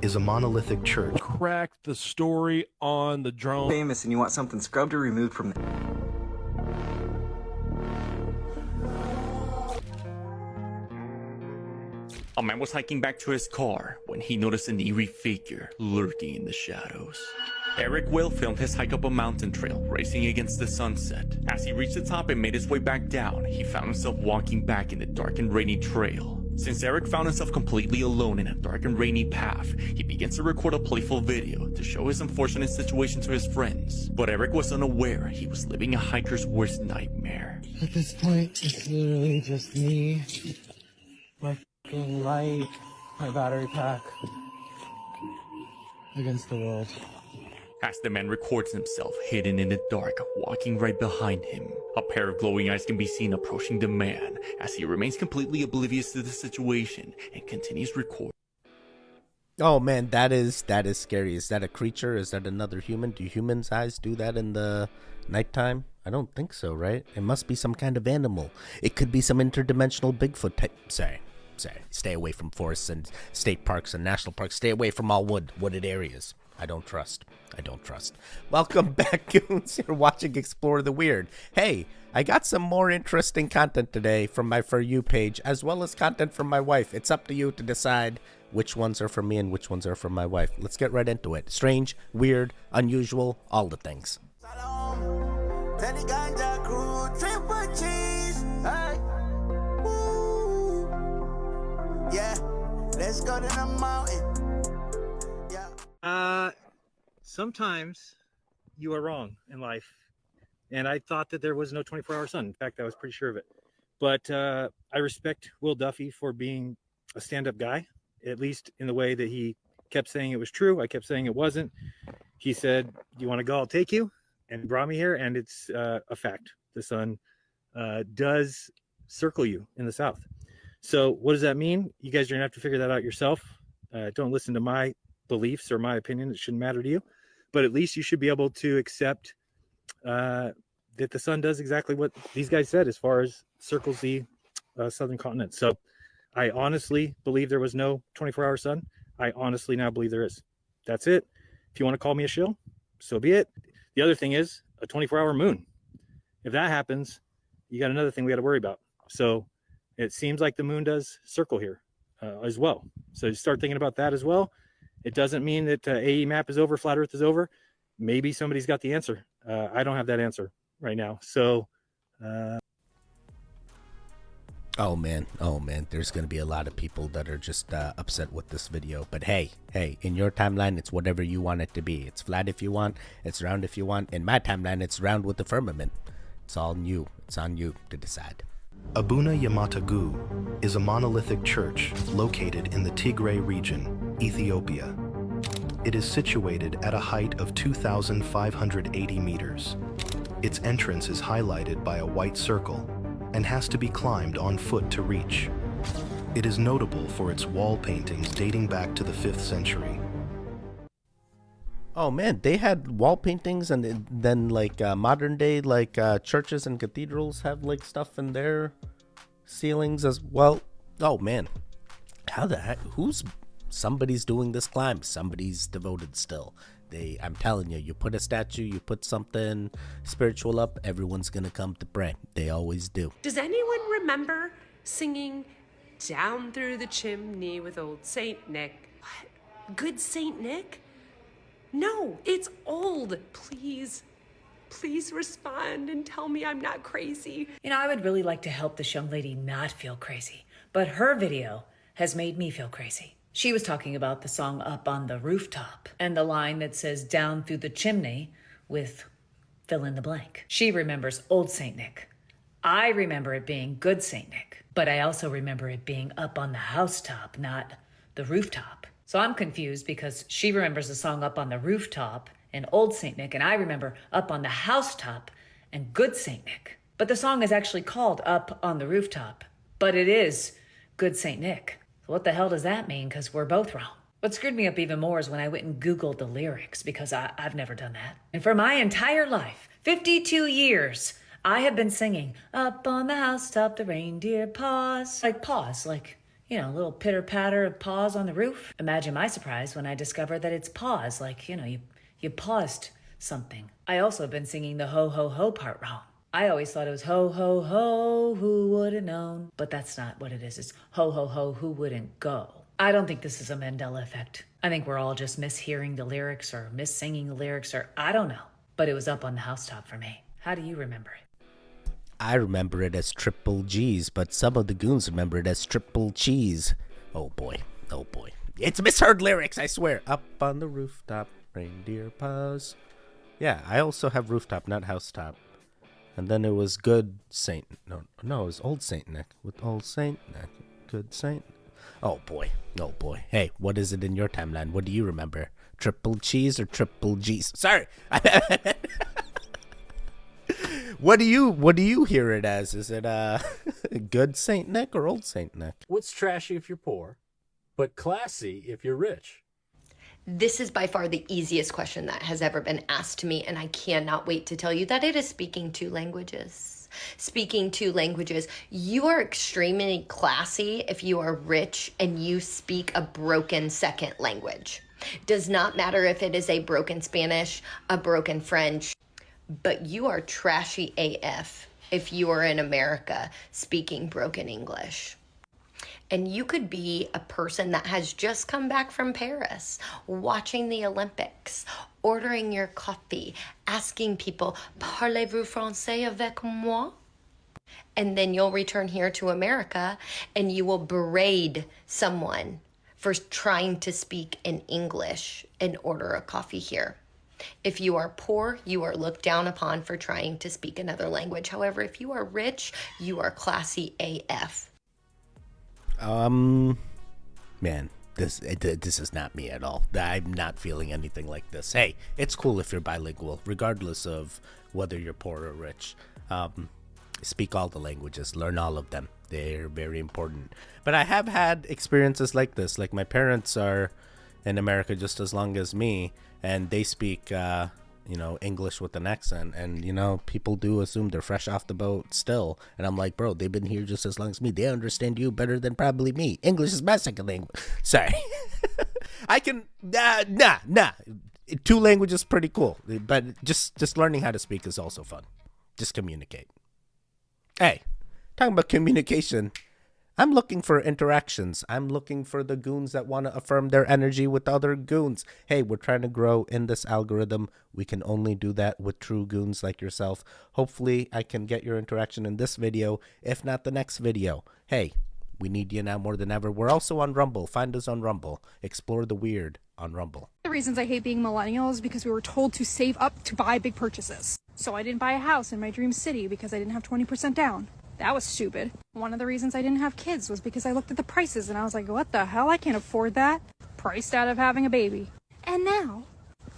is a monolithic church. Crack the story on the drone. Famous and you want something scrubbed or removed from the... A man was hiking back to his car when he noticed an eerie figure lurking in the shadows. Eric Will filmed his hike up a mountain trail, racing against the sunset. As he reached the top and made his way back down, he found himself walking back in the dark and rainy trail. Since Eric found himself completely alone in a dark and rainy path, he begins to record a playful video to show his unfortunate situation to his friends. But Eric was unaware he was living a hiker's worst nightmare. At this point, it's literally just me, my fucking light, my battery pack, against the world. As the man records himself hidden in the dark, walking right behind him, a pair of glowing eyes can be seen approaching the man as he remains completely oblivious to the situation and continues recording. Oh man, that is scary. Is that a creature? Is that another human? Do humans' eyes do that in the nighttime? I don't think so, right? It must be some kind of animal. It could be some interdimensional Bigfoot type. Sorry. Stay away from forests and state parks and national parks. Stay away from all wooded areas. I don't trust. Welcome back, goons. You're watching Explore the Weird. Hey, I got some more interesting content today from my For You page, as well as content from my wife. It's up to you to decide which ones are from me and which ones are from my wife. Let's get right into it. Strange, weird, unusual, all the things. Yeah, let's go to the mountain. Sometimes you are wrong in life. And I thought that there was no 24-hour sun. In fact, I was pretty sure of it. But I respect Will Duffy for being a stand-up guy, at least in the way that he kept saying it was true. I kept saying it wasn't. He said, "Do you want to go? I'll take you." And brought me here. And it's a fact. The sun does circle you in the south. So what does that mean? You guys are going to have to figure that out yourself. Don't listen to my beliefs or my opinion. It shouldn't matter to you. But at least you should be able to accept that the sun does exactly what these guys said as far as circles the southern continent. So I honestly believe there was no 24-hour sun. I honestly now believe there is. That's it. If you want to call me a shill, so be it. The other thing is a 24-hour moon. If that happens, you got another thing we got to worry about. So it seems like the moon does circle here as well. So you start thinking about that as well. It doesn't mean that AE map is over, flat earth is over. Maybe somebody's got the answer. I don't have that answer right now. So Oh man, there's going to be a lot of people that are just upset with this video. But hey, in your timeline, it's whatever you want it to be. It's flat if you want, it's round if you want. In my timeline, it's round with the firmament. It's all you. It's on you to decide. Abuna Yamatagu is a monolithic church located in the Tigray region, Ethiopia. It is situated at a height of 2,580 meters. Its entrance is highlighted by a white circle and has to be climbed on foot to reach. It is notable for its wall paintings dating back to the 5th century. Oh man, they had wall paintings, and then like modern day like churches and cathedrals have like stuff in their ceilings as well. Oh man, how the heck? Somebody's doing this climb. Somebody's devoted still. I'm telling you, you put a statue, you put something spiritual up, everyone's gonna come to pray. They always do. Does anyone remember singing "Down Through the Chimney" with old Saint Nick? What? Good Saint Nick? No, it's old. Please respond and tell me I'm not crazy. You know, I would really like to help this young lady not feel crazy, but her video has made me feel crazy. She was talking about the song Up on the Rooftop and the line that says "down through the chimney" with fill in the blank. She remembers old Saint Nick. I remember it being good Saint Nick, but I also remember it being up on the housetop, not the rooftop. So I'm confused because she remembers the song Up on the Rooftop and old Saint Nick, and I remember Up on the Housetop and good Saint Nick. But the song is actually called Up on the Rooftop, but it is good Saint Nick. So what the hell does that mean? Because we're both wrong. What screwed me up even more is when I went and Googled the lyrics, because I've never done that. And for my entire life, 52 years, I have been singing, "Up on the housetop, the reindeer paws." Like pause, like, You know, a little pitter patter of paws on the roof. Imagine my surprise when I discovered that it's paws, like, you paused something. I also have been singing the ho ho ho part wrong. I always thought it was ho ho ho, who would have known? But that's not what it is. It's ho ho ho, who wouldn't go? I don't think this is a Mandela effect. I think we're all just mishearing the lyrics or missinging the lyrics, or I don't know. But it was up on the housetop for me. How do you remember it? I remember it as triple G's, but some of the goons remember it as triple cheese. Oh boy, oh boy. It's misheard lyrics, I swear. Up on the rooftop, reindeer paws. Yeah, I also have rooftop, not housetop. And then it was good Saint. No, it was old Saint Nick. With old Saint Nick. Good Saint. Oh boy, oh boy. Hey, what is it in your timeline? What do you remember? Triple cheese or triple G's? Sorry. What do you hear it as? Is it good Saint Nick or old Saint Nick? What's trashy if you're poor, but classy if you're rich? This is by far the easiest question that has ever been asked to me, and I cannot wait to tell you that it is speaking two languages. Speaking two languages. You are extremely classy if you are rich and you speak a broken second language. Does not matter if it is a broken Spanish, a broken French, but you are trashy AF if you are in America speaking broken English. And you could be a person that has just come back from Paris, watching the Olympics, ordering your coffee, asking people, parlez-vous français avec moi? And then you'll return here to America and you will berate someone for trying to speak in English and order a coffee here. If you are poor, you are looked down upon for trying to speak another language. However, if you are rich, you are classy AF. Man, this is not me at all. I'm not feeling anything like this. Hey, it's cool if you're bilingual, regardless of whether you're poor or rich. Speak all the languages, learn all of them. They're very important. But I have had experiences like this. Like my parents are in America just as long as me, and they speak English with an accent, and people do assume they're fresh off the boat still, and I'm like, bro, they've been here just as long as me. They understand you better than probably me. English is my second language. Sorry. I can nah. Two languages pretty cool, but just learning how to speak is also fun. Just communicate. Hey, talking about communication, I'm looking for interactions. I'm looking for the goons that want to affirm their energy with other goons. Hey, we're trying to grow in this algorithm. We can only do that with true goons like yourself. Hopefully, I can get your interaction in this video, if not the next video. Hey, we need you now more than ever. We're also on Rumble. Find us on Rumble. Explore the weird on Rumble. The reasons I hate being millennial is because we were told to save up to buy big purchases. So I didn't buy a house in my dream city because I didn't have 20% down. That was stupid. One of the reasons I didn't have kids was because I looked at the prices and I was like, what the hell? I can't afford that. Priced out of having a baby. And now,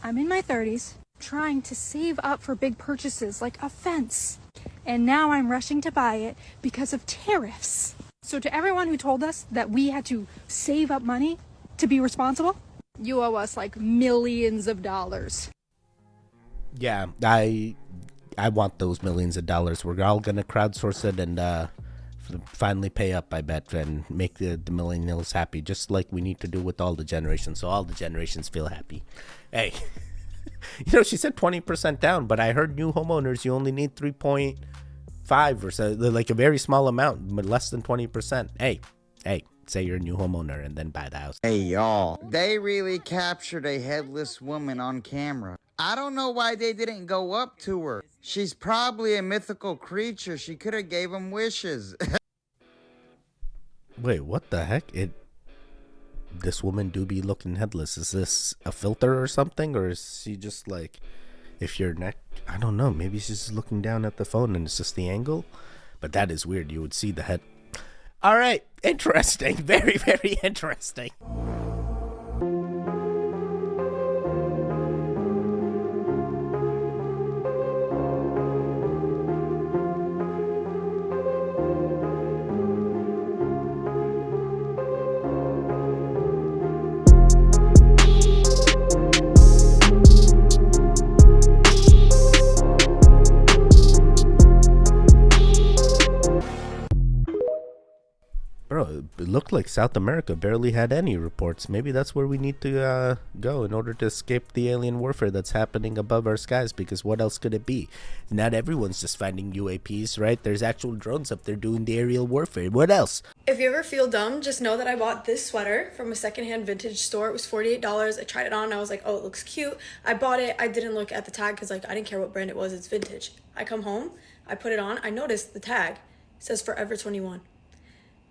I'm in my 30s, trying to save up for big purchases like a fence. And now I'm rushing to buy it because of tariffs. So to everyone who told us that we had to save up money to be responsible, you owe us like millions of dollars. Yeah, I want those millions of dollars. We're all going to crowdsource it and finally pay up, I bet, and make the millennials happy, just like we need to do with all the generations, so all the generations feel happy. Hey, she said 20% down, but I heard new homeowners, you only need 3.5 or so, like a very small amount, but less than 20%. Hey, say you're a new homeowner and then buy the house. Hey, y'all. They really captured a headless woman on camera. I don't know why they didn't go up to her. She's probably a mythical creature. She could have gave him wishes. Wait, what the heck? This woman do be looking headless. Is this a filter or something? Or is she just like, if your neck, I don't know. Maybe she's just looking down at the phone and it's just the angle. But that is weird. You would see the head. All right. Interesting. Very, very interesting. looked like South America barely had any reports. Maybe that's where we need to go in order to escape the alien warfare that's happening above our skies, because what else could it be? Not everyone's just finding UAPs, right? There's actual drones up there doing the aerial warfare. What else? If you ever feel dumb, just know that I bought this sweater from a secondhand vintage store. It was $48. I tried it on and I was like, oh, it looks cute. I bought it. I didn't look at the tag because like I didn't care what brand it was. It's vintage. I come home, I put it on. I noticed the tag says Forever 21.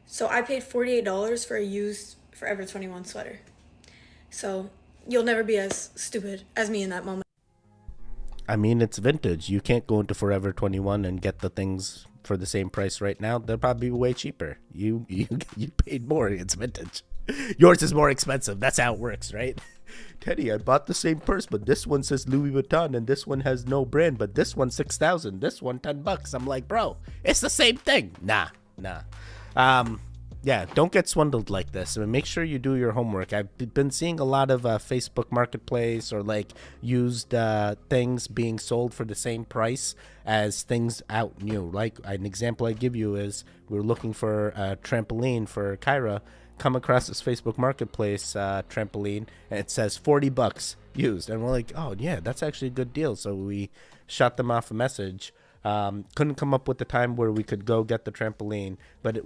So I paid $48 for a used Forever 21 sweater. So you'll never be as stupid as me in that moment. I mean, it's vintage. You can't go into Forever 21 and get the things for the same price right now. They're probably way cheaper. You paid more. It's vintage. Yours is more expensive. That's how it works, right? Teddy, I bought the same purse, but this one says Louis Vuitton and this one has no brand, but this one $6,000, this one $10. I'm like, bro, it's the same thing. Nah. Yeah, don't get swindled like this. I mean, make sure you do your homework. I've been seeing a lot of Facebook Marketplace or like used things being sold for the same price as things out new. Like an example I give you is we were looking for a trampoline for Kyra, come across this Facebook Marketplace trampoline, and it says $40 used. And we're like, oh yeah, that's actually a good deal. So we shot them off a message. Couldn't come up with the time where we could go get the trampoline, but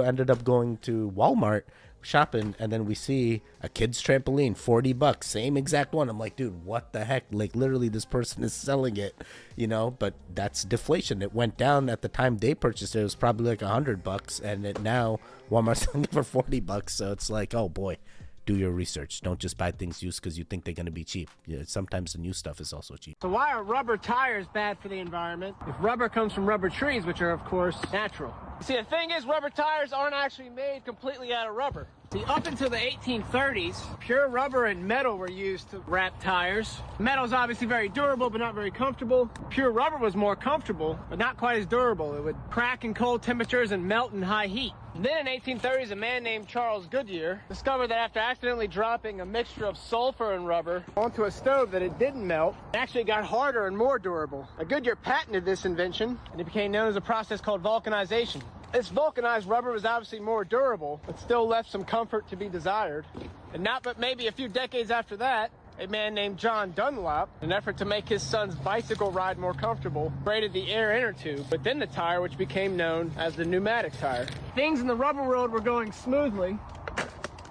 ended up going to Walmart shopping, and then we see a kid's trampoline, $40, same exact one. I'm like, dude, what the heck? Like, literally, this person is selling it, but that's deflation. It went down at the time they purchased it. It was probably like $100, and now Walmart's selling it for $40. So it's like, oh boy. Do your research. Don't just buy things used because you think they're going to be cheap. Sometimes the new stuff is also cheap. So why are rubber tires bad for the environment if rubber comes from rubber trees, which are, of course, natural? See, the thing is, rubber tires aren't actually made completely out of rubber. See, up until the 1830s, pure rubber and metal were used to wrap tires. Metal's obviously very durable, but not very comfortable. Pure rubber was more comfortable, but not quite as durable. It would crack in cold temperatures and melt in high heat. And then in 1830s, a man named Charles Goodyear discovered that after accidentally dropping a mixture of sulfur and rubber onto a stove that it didn't melt, it actually got harder and more durable. Now, Goodyear patented this invention, and it became known as a process called vulcanization. This vulcanized rubber was obviously more durable, but still left some comfort to be desired. And not but maybe a few decades after that, a man named John Dunlop, in an effort to make his son's bicycle ride more comfortable, braided the air inner tube within the tire, which became known as the pneumatic tire. Things in the rubber world were going smoothly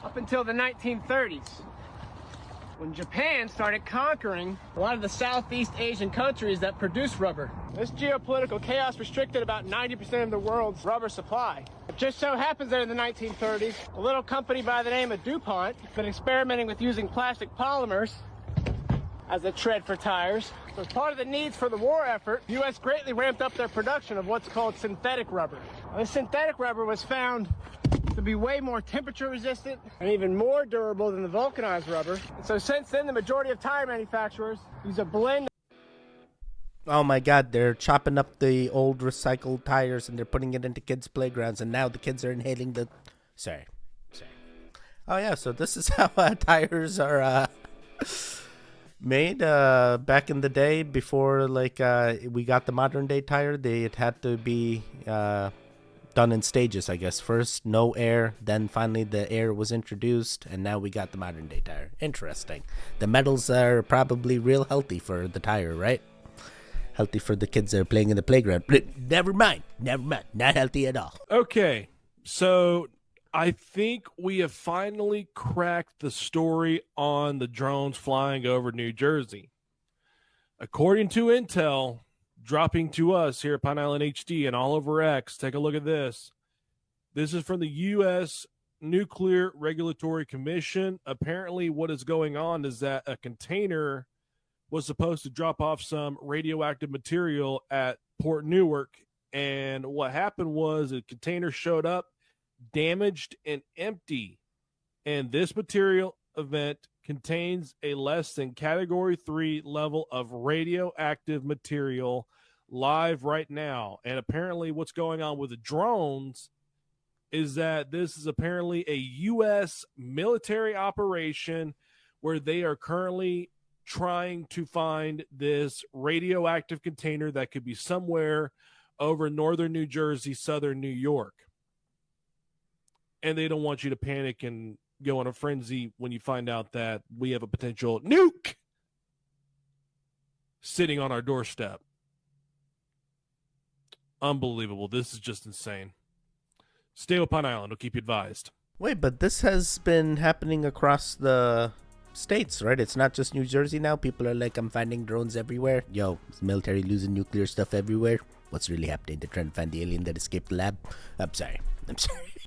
up until the 1930s, when Japan started conquering a lot of the Southeast Asian countries that produce rubber. This geopolitical chaos restricted about 90% of the world's rubber supply. It just so happens that in the 1930s, a little company by the name of DuPont has been experimenting with using plastic polymers as a tread for tires. So as part of the needs for the war effort, the U.S. greatly ramped up their production of what's called synthetic rubber. Now, this synthetic rubber was found to be way more temperature resistant and even more durable than the vulcanized rubber. And so since then, the majority of tire manufacturers use a blend. Oh my God, they're chopping up the old recycled tires and they're putting it into kids' playgrounds, and now the kids are inhaling the... Sorry. Oh yeah, so this is how tires are made. Back in the day, before we got the modern day tire, it had to be done in stages, I guess. First, no air, then finally the air was introduced, and now we got the modern day tire. Interesting. The metals are probably real healthy for the tire, right? Healthy for the kids that are playing in the playground. Never mind. Not healthy at all. Okay, so I think we have finally cracked the story on the drones flying over New Jersey. According to intel, dropping to us here at Pine Island HD and all over X, take a look at this. This is from the U.S. Nuclear Regulatory Commission. Apparently what is going on is that a container was supposed to drop off some radioactive material at Port Newark, and what happened was a container showed up damaged and empty, and this material event contains a less than category 3 level of radioactive material live right now. And apparently what's going on with the drones is that this is apparently a U.S. military operation where they are currently trying to find this radioactive container that could be somewhere over northern New Jersey, southern New York. and they don't want you to panic and go in a frenzy when you find out that we have a potential nuke sitting on our doorstep. Unbelievable. This is just insane. Stay with Pine Island. We'll keep you advised. Wait, but this has been happening across the states, right? It's not just New Jersey now. People are like, I'm finding drones everywhere. Yo, is the military losing nuclear stuff everywhere? What's really happening? They're trying to find the alien that escaped the lab. I'm sorry.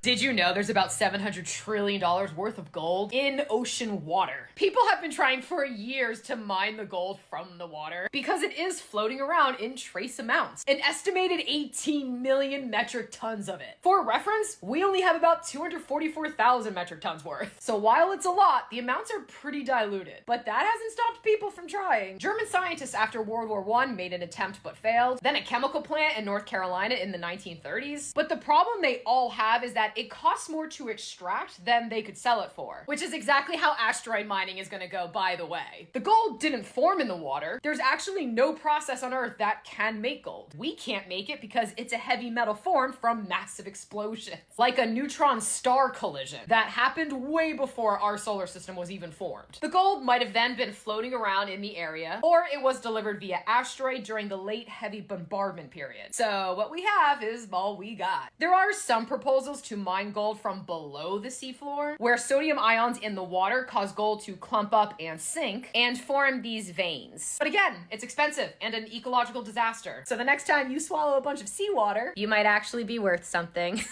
Did you know there's about $700 trillion worth of gold in ocean water? People have been trying for years to mine the gold from the water because it is floating around in trace amounts. An estimated 18 million metric tons of it. For reference, we only have about 244,000 metric tons worth. So while it's a lot, the amounts are pretty diluted. But that hasn't stopped people from trying. German scientists after World War I made an attempt but failed. Then a chemical plant in North Carolina in the 1930s. But the problem they all have is that it costs more to extract than they could sell it for, which is exactly how asteroid mining is going to go, by the way. The gold didn't form in the water. There's actually no process on Earth that can make gold. We can't make it because it's a heavy metal formed from massive explosions, like a neutron star collision that happened way before our solar system was even formed. The gold might have then been floating around in the area, or it was delivered via asteroid during the late heavy bombardment period. So what we have is all we got. There are some proposals to mine gold from below the seafloor, where sodium ions in the water cause gold to clump up and sink and form these veins. But again, it's expensive and an ecological disaster. So the next time you swallow a bunch of seawater, you might actually be worth something.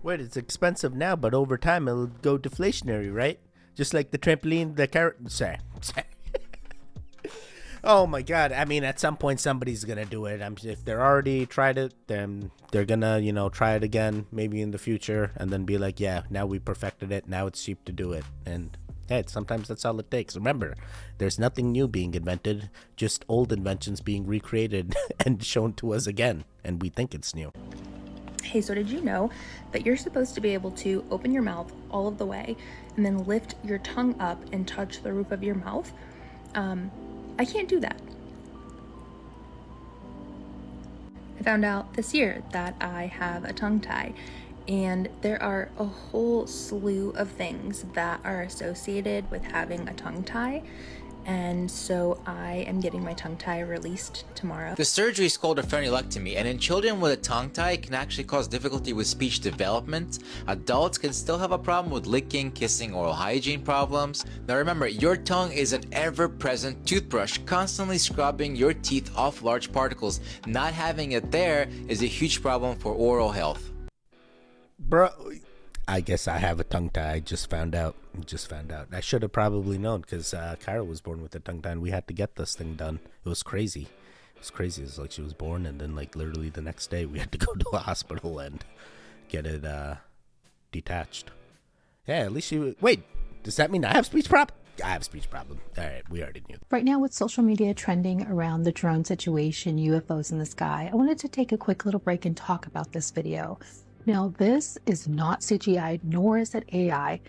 Wait, it's expensive now, but over time it'll go deflationary, right? Just like the trampoline, the carrot. Sorry. Oh my god, I mean, at some point somebody's gonna do it. If they're already tried it, then they're gonna, try it again, maybe in the future, and then be like, yeah, now we perfected it, now it's cheap to do it. And hey, sometimes that's all it takes. Remember, there's nothing new being invented, just old inventions being recreated and shown to us again, and we think it's new. Hey, so did you know that you're supposed to be able to open your mouth all of the way and then lift your tongue up and touch the roof of your mouth? I can't do that. I found out this year that I have a tongue tie, and there are a whole slew of things that are associated with having a tongue tie. And so I am getting my tongue tie released tomorrow. The surgery is called a frenulectomy, and in children with a tongue tie, it can actually cause difficulty with speech development. Adults can still have a problem with licking, kissing, oral hygiene problems. Now remember, your tongue is an ever-present toothbrush, constantly scrubbing your teeth off large particles. Not having it there is a huge problem for oral health. Bro, I guess I have a tongue tie. I just found out. I should have probably known, because Kyra was born with a tongue tie, and we had to get this thing done. It was crazy. It was like she was born, and then like literally the next day we had to go to a hospital and get it detached. Yeah, at least she. Wait, does that mean I have speech problem? I have speech problem. All right, we already knew. Right now, with social media trending around the drone situation, UFOs in the sky, I wanted to take a quick little break and talk about this video. Now, this is not CGI, nor is it AI.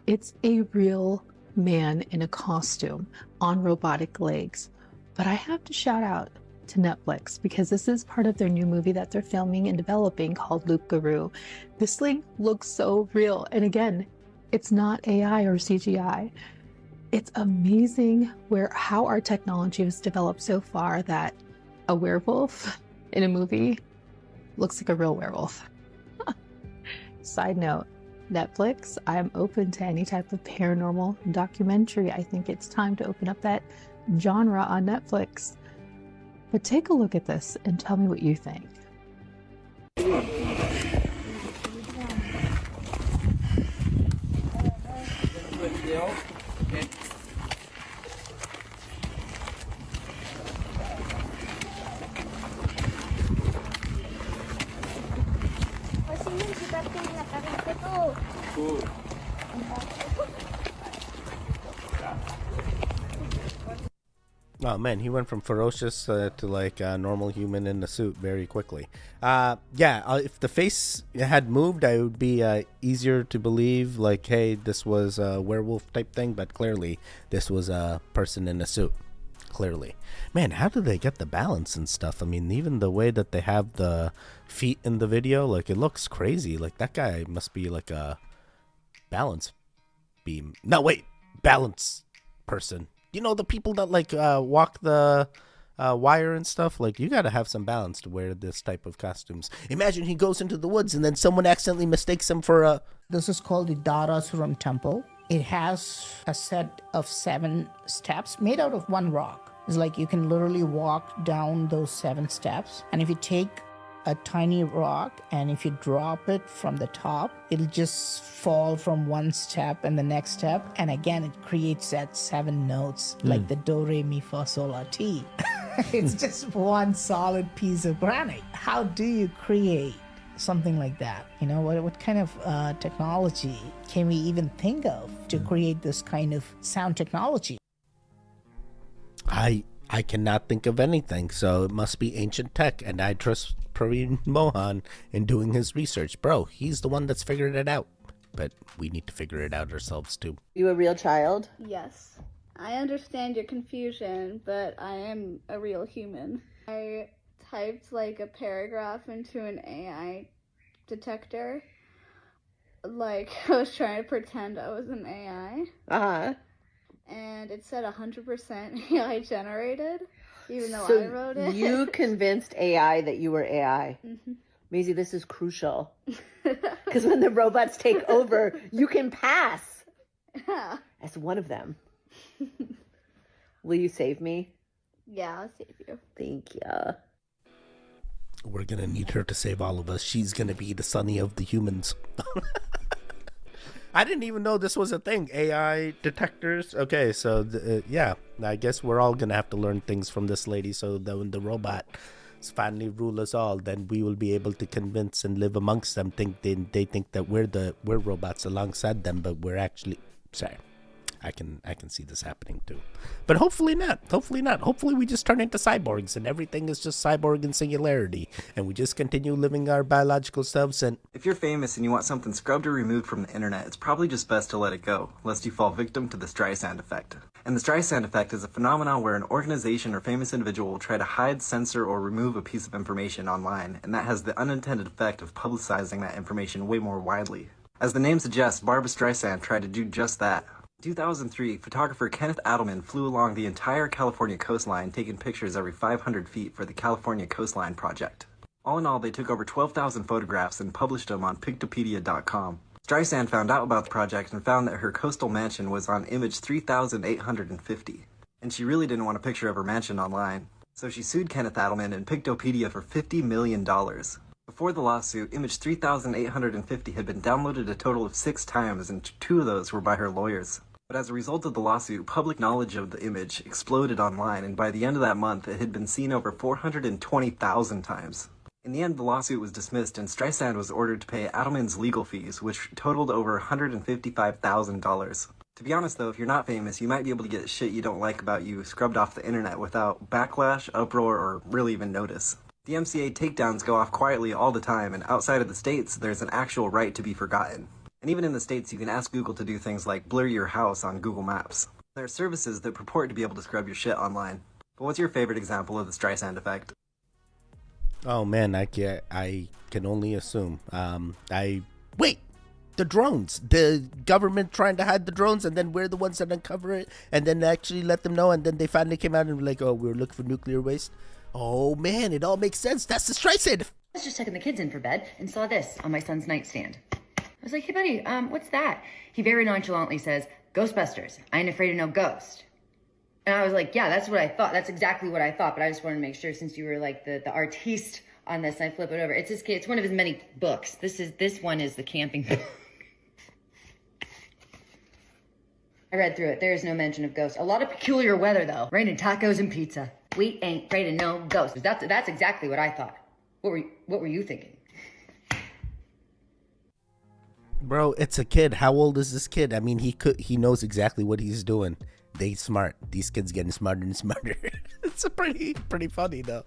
It's a real man in a costume on robotic legs. But I have to shout out to Netflix, because this is part of their new movie that they're filming and developing called Loop Guru. This thing looks so real. And again, it's not AI or CGI. It's amazing how our technology has developed so far that a werewolf in a movie looks like a real werewolf. Side note, Netflix, I'm open to any type of paranormal documentary. I think it's time to open up that genre on Netflix. But take a look at this and tell me what you think. Oh man, he went from ferocious to like a normal human in a suit very quickly. If the face had moved, I would be easier to believe, like, hey, this was a werewolf type thing, but clearly this was a person in a suit. clearly. Man, how do they get the balance and stuff? I mean, even the way that they have the feet in the video, like, it looks crazy. Like, that guy must be like a balance beam. No, wait, balance person. You know, the people that like walk the wire and stuff. Like, you gotta have some balance to wear this type of costumes. Imagine he goes into the woods and then someone accidentally mistakes him for a... This is called the Darasuram Temple. It has a set of 7 steps made out of one rock. It's like you can literally walk down those 7 steps. And if you take a tiny rock and if you drop it from the top, it'll just fall from one step and the next step. And again, it creates that 7 notes, like the do, re, mi, fa, sol, la, ti. It's just one solid piece of granite. How do you create something like that? You know, what kind of technology can we even think of to create this kind of sound technology? I cannot think of anything, so it must be ancient tech, and I trust Praveen Mohan in doing his research. Bro, he's the one that's figured it out, but we need to figure it out ourselves too. You a real child? Yes. I understand your confusion, but I am a real human. I typed like a paragraph into an AI detector. Like, I was trying to pretend I was an AI. Uh-huh. And it said 100% AI generated, even though So I wrote it. you convinced AI that you were AI. Mhm. Maisie, this is crucial. Because when the robots take over, you can pass Yeah. as one of them. Will you save me? Yeah, I'll save you. Thank you. We're gonna need her to save all of us. She's gonna be the Sunny of the humans. I didn't even know this was a thing. AI detectors. Okay, so yeah, I guess we're all gonna have to learn things from this lady. So that when the robots finally rule us all, then we will be able to convince and live amongst them. They think that we're robots alongside them, but we're actually sorry. I can see this happening too, but hopefully not. Hopefully we just turn into cyborgs and everything is just cyborg and singularity, and we just continue living our biological selves. And if you're famous and you want something scrubbed or removed from the internet, it's probably just best to let it go, lest you fall victim to the Streisand effect. And the Streisand effect is a phenomenon where an organization or famous individual will try to hide, censor, or remove a piece of information online, and that has the unintended effect of publicizing that information way more widely. As the name suggests, Barbra Streisand tried to do just that. In 2003, photographer Kenneth Adelman flew along the entire California coastline, taking pictures every 500 feet for the California Coastline Project. All in all, they took over 12,000 photographs and published them on Pictopedia.com. Streisand found out about the project and found that her coastal mansion was on image 3,850, and she really didn't want a picture of her mansion online. So she sued Kenneth Adelman and Pictopedia for $50 million. Before the lawsuit, image 3,850 had been downloaded a total of 6 times, and 2 of those were by her lawyers. But as a result of the lawsuit, public knowledge of the image exploded online, and by the end of that month, it had been seen over 420,000 times. In the end, the lawsuit was dismissed, and Streisand was ordered to pay Adelman's legal fees, which totaled over $155,000. To be honest, though, if you're not famous, you might be able to get shit you don't like about you scrubbed off the internet without backlash, uproar, or really even notice. The MCA takedowns go off quietly all the time, and outside of the States, there's an actual right to be forgotten. And even in the States, you can ask Google to do things like blur your house on Google Maps. There are services that purport to be able to scrub your shit online. But what's your favorite example of the Streisand effect? oh man, I can only assume. Wait, the drones. The government trying to hide the drones, and then we're the ones that uncover it, and then actually let them know, and then they finally came out and were like, oh, we were looking for nuclear waste. Oh man, it all makes sense. That's the Streisand. I was just tucking the kids in for bed and saw this on my son's nightstand. I was like, hey buddy, what's that? He very nonchalantly says, Ghostbusters. I ain't afraid of no ghost. And I was like, yeah, that's what I thought. That's exactly what I thought. But I just wanted to make sure, since you were like the artiste on this, and I flip it over. It's one of his many books. This one is the camping book. I read through it. There is no mention of ghosts. A lot of peculiar weather though. Rain and tacos and pizza. We ain't afraid of no ghosts. That's exactly what I thought. What were you thinking? Bro, it's a kid. How old is this kid? I mean, he knows exactly what he's doing. They smart. These kids getting smarter and smarter. It's a pretty funny though.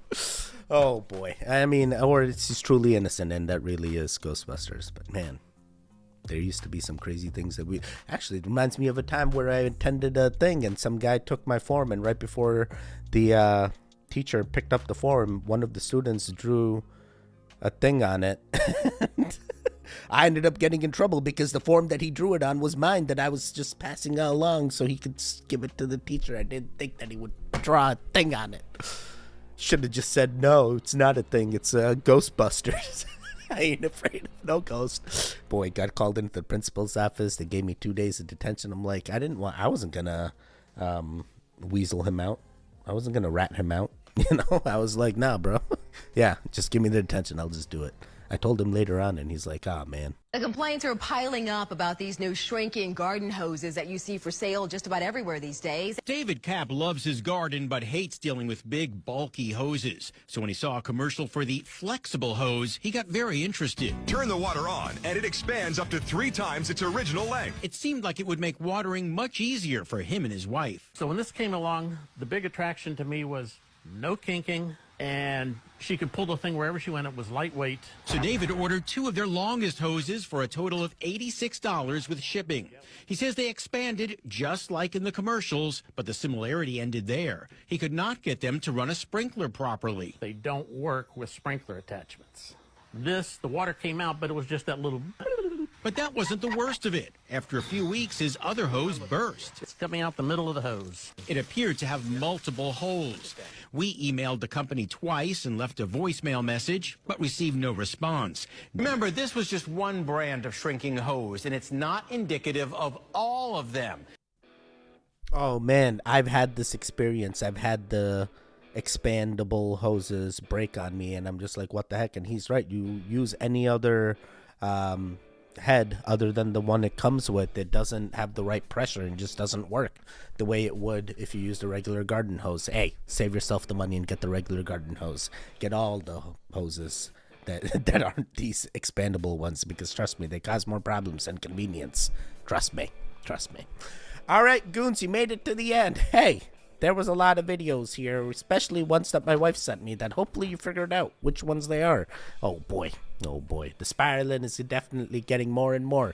Oh boy. I mean, or it's just truly innocent, and that really is Ghostbusters. But man, there used to be some crazy things that we actually, it reminds me of a time where I attended a thing and some guy took my form, and right before the teacher picked up the form, one of the students drew a thing on it. I ended up getting in trouble because the form that he drew it on was mine that I was just passing along so he could give it to the teacher. I didn't think that he would draw a thing on it. Should have just said, no, it's not a thing. It's Ghostbusters. I ain't afraid of no ghost. Boy, got called into the principal's office. They gave me 2 days of detention. I'm like, I wasn't going to weasel him out. I wasn't going to rat him out. You know, I was like, nah, bro. Yeah, just give me the detention. I'll just do it. I told him later on, and he's like, ah, man. The complaints are piling up about these new shrinking garden hoses that you see for sale just about everywhere these days. David Kapp loves his garden but hates dealing with big, bulky hoses. So when he saw a commercial for the flexible hose, he got very interested. Turn the water on, and it expands up to 3 times its original length. It seemed like it would make watering much easier for him and his wife. So when this came along, the big attraction to me was no kinking, and she could pull the thing wherever she went. It was lightweight. So David ordered 2 of their longest hoses for a total of $86 with shipping. He says they expanded just like in the commercials, but the similarity ended there. He could not get them to run a sprinkler properly. They don't work with sprinkler attachments. The water came out, but it was just that little... But that wasn't the worst of it. After a few weeks, his other hose burst. It's coming out the middle of the hose. It appeared to have multiple holes. We emailed the company twice and left a voicemail message, but received no response. Remember, this was just one brand of shrinking hose, and it's not indicative of all of them. Oh, man, I've had this experience. I've had the expandable hoses break on me, and I'm just like, what the heck? And he's right. You use any other head other than the one it comes with, it doesn't have the right pressure and just doesn't work the way it would if you used a regular garden hose. Hey, save yourself the money and get the regular garden hose. Get all the hoses that aren't these expandable ones, because trust me, they cause more problems than convenience. Trust me. All right, goons, you made it to the end. Hey, there was a lot of videos here, especially ones that my wife sent me that hopefully you figured out which ones they are. Oh boy. The spiraling is definitely getting more and more.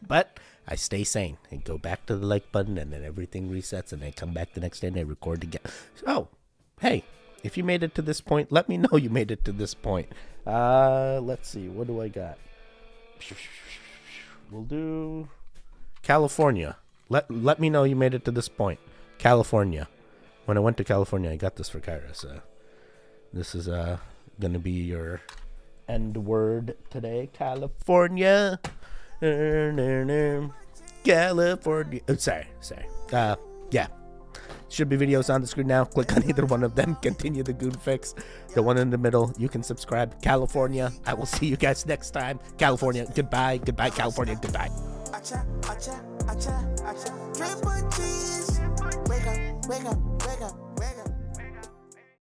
But I stay sane and go back to the like button, and then everything resets, and I come back the next day and I record again. Oh, hey, if you made it to this point, let me know you made it to this point. Let's see, what do I got? We'll do California. Let me know you made it to this point. California. When I went to California, I got this for Kyra, so this is gonna be your end word today. California. California. Oh, sorry. Yeah. Should be videos on the screen now. Click on either one of them. Continue the Goon Fix. The one in the middle, you can subscribe. California. I will see you guys next time. California. Goodbye. California. Goodbye. Wake up.